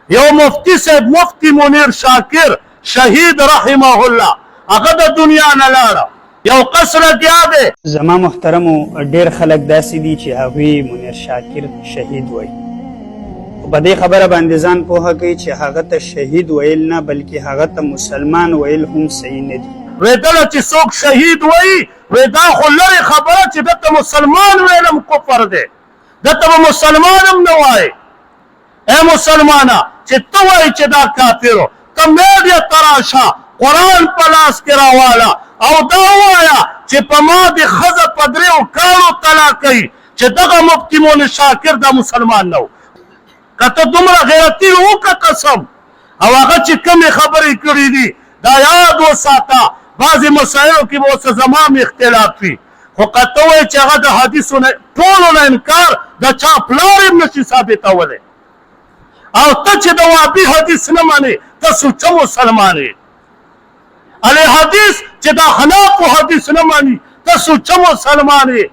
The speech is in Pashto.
یو مفتی صاحب مفتی منیر شاکر شهید رحمه الله هغه د دنیا نه لاړه یو قصر کیا دی. زما محترمو ډیر خلک داسې دي چې هغوی منیر شاکر شهید وایي، خو په دې خبره باندې ځان پوهه کوي چې هغه ته شهید ویل نه بلکې هغه ته مسلمان ویل هم صحیح نه دي. وی دله چې څوک شهید وایي وی دا خو لرې خبره چې دته مسلمان ویل هم کفر دی، دته به مسلمان هم نه وایي. ای مسلمانه چې ته وایي چې دا کافرو ته میډیا ته راشه قرآن په لاس کې راواله او دا ووایه چې په ما د ښځه په دریو کاڼو طلاق کوي چې دغه مفتي منیر شاکر دا مسلمان نه و. که ته دومره غیرتي وکړه قسم او هغه چې کومې خبرې کړي دي دا یاد وساته. بعضې مسایلو کې به اوس زما هم اختلاف وي، خو که ته وایې چې هغه د حدیثو نه ټولو نه انکار د چا پلار هم نشي ثابتولی او ته چې د وابي حدیث نه منې ته سوچه مسلمان یې. حدیث چې د حنافو حدیث نه مني ته سوچه مسلمان یې.